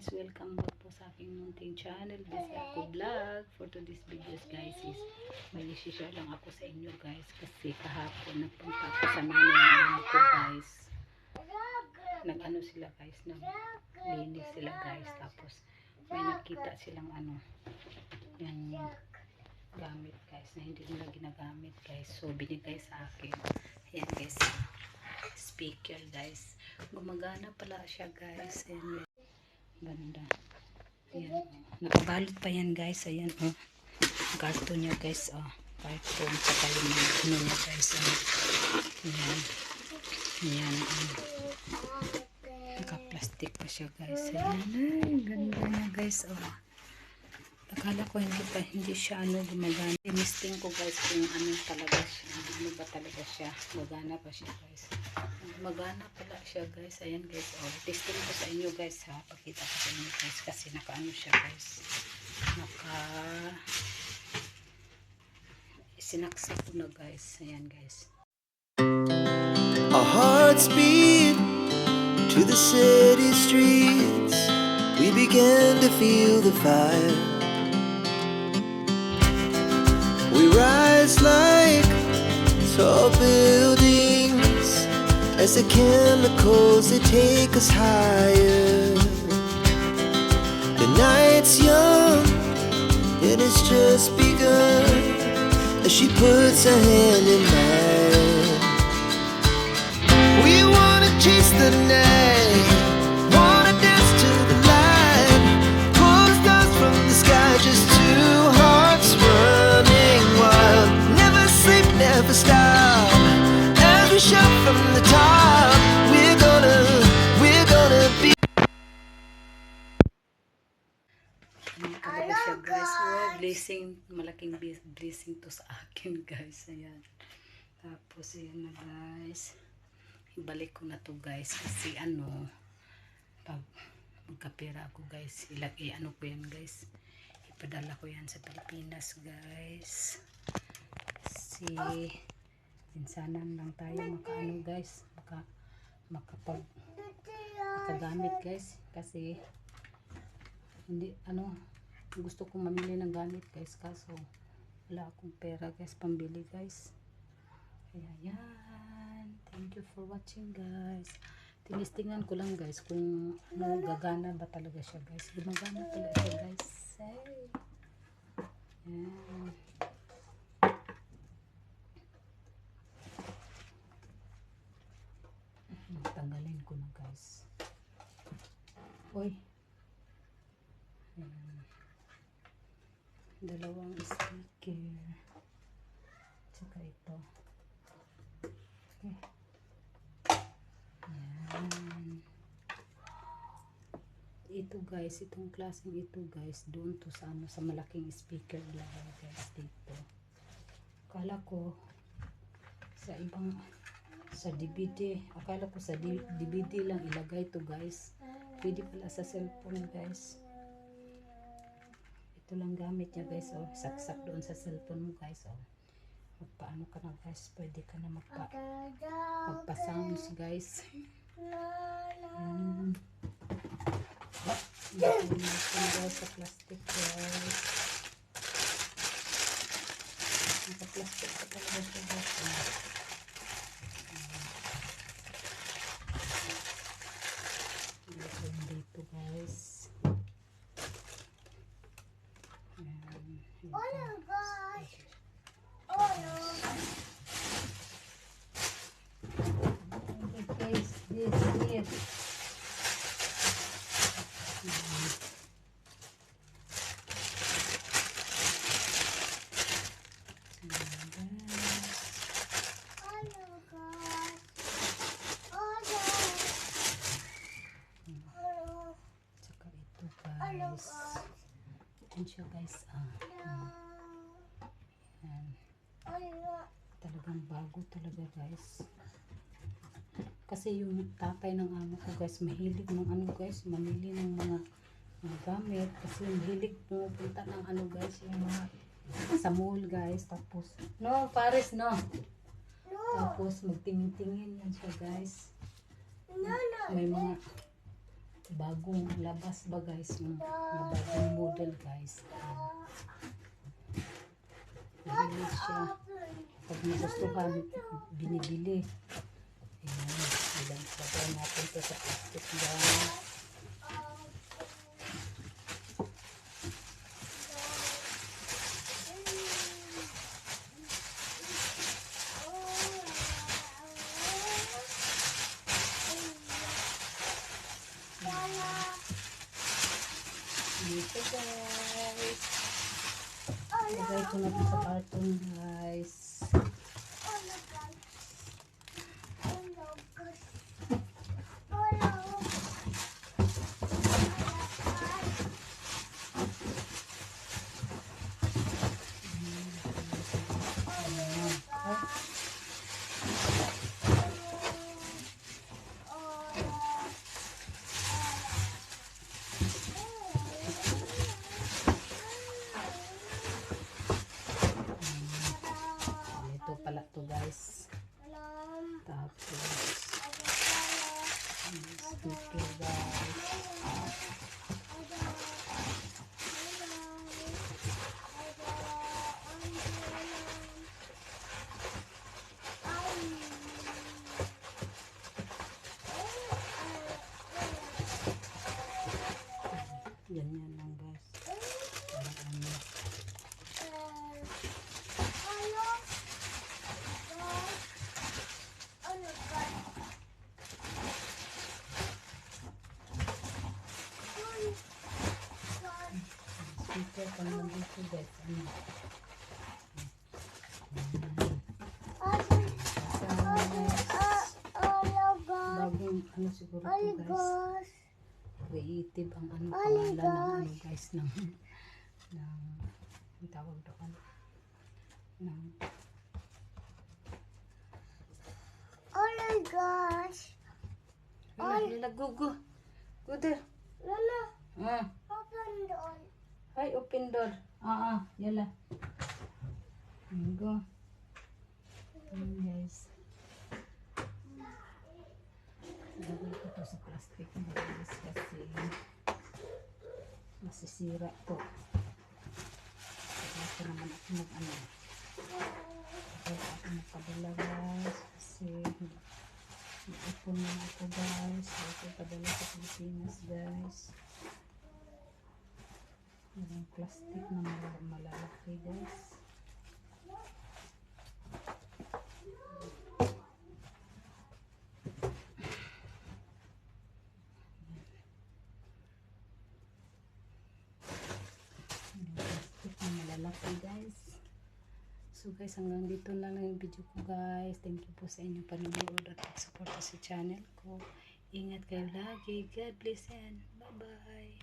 guys, welcome back po sa aking munting channel, this ako vlog. For today's videos guys is may share lang ako sa inyo guys, kasi kahapon nagpunta ako sa nanay ko guys. Nag-ano sila guys, naglinis sila guys, tapos may nakita silang yung gamit guys na hindi nila ginagamit guys, so binigay sa akin. Ayan guys, speaker guys, gumagana pala siya guys. And ganda. Ayan. Nakabalot pa yan guys. Ayan oh. Karton niya guys. Oh. Karton. Saka yung ano niya guys. Oh. Ayan. Ayan. Naka-plastic pa siya guys. Ayan. Ay, ganda niya guys. Oh. Akala ko hindi siya gumagana. Tinisting ko guys kung ano talaga siya. Ano ba talaga siya. Gumagana pa siya guys. Gumagana pala siya guys. Ayan guys. Oh, testing ko sa inyo guys ha. Pakita ko sa inyo guys. Kasi nakaano siya guys. Sinaksak ko na guys. Ayan guys. Our hearts beat to the city streets. We began to feel the fire. We rise like tall buildings as the chemicals, they take us higher. The night's young, it has just begun, as she puts her hand in mine. We wanna chase the night, wanna dance to the light, pull the stars from the sky, just two hearts running wild. Never sleep, never stop, as we shout from the top. We're gonna be. Talaga siya guys. Oh, blessing. Malaking blessing to sa akin guys. Ayan. Tapos ayan na guys. Ibalik ko na to guys. Kasi pag magkapera ako guys, ano ko yan guys. Ipadala ko yan sa Pilipinas guys. Kasi minsanan lang tayo makaano guys. Makagamit guys. Kasi hindi gusto kong mamili ng gamit guys, kaso wala akong pera guys pambili guys. Kaya yan, thank you for watching guys. Tinistingan ko lang guys kung gagana ba talaga siya guys. Gumagana pala siya guys. Hey. Yan. Tanggalin ko na guys. Uy, dalawang sticker, tsaka ito. Okay. Ayan. Ito guys, itong klaseng ito guys, doon to sa sa malaking speaker ilagay guys dito. Akala ko sa ibang DVD, akala ko sa DVD lang ilagay to guys. Pwede pala sa cellphone guys. Ito lang gamit niya guys, oh. Saksak doon sa cellphone mo guys, oh. Magpaano ka na guys, pwede ka na magpa-sounds guys. Ito guys sa plastic guys. Naka-plastic pa talaga siya guys. Dito guys. Oh my gosh! Oh no! This here. Tsaka ito guys. Yan siya guys. Talagang bago talaga guys. Kasi yung tatay ng amo ko guys, mahilig ng guys, mamili ng mga gamit. Kasi mahilig pumupunta ng guys, yung mga sa mall guys. Tapos, no, Paris, no. Tapos magtingin-tingin yan siya guys. May mga bagong labas ba guys, yung mga bagong model guys. Bili siya. Pag nagustuhan, binibili. Ayan, ilagay natin to sa plastic guys. Dito guys. Ilagay ko na sa carton guys. Ito pala to guys. Tapos sticker guys. Ganyan lang guys. Parang ano. Sticker pang nandito guys. Bagong ano siguro to guys. Creative ang ano pangalan ng ano guys ng ang tawag doon ng Oh my gosh. Lala go there. Lala, Ah, open door. hi, open door. Yala. Go. Guys. Lagay ko to sa plastic guys kasi masisira to. Kaya naman ako mag-ano. Kaya ako magpadala guys kasi naipon na ako guys. Kaya ako padala sa Pilipinas guys. Yung plastic na malalaki guys. Plastic na malalaki guys. So guys, hanggang dito na lang yung video ko guys. Thank you po sa inyong panonood at support sa channel ko. Ingat kayo lagi. God bless and bye bye.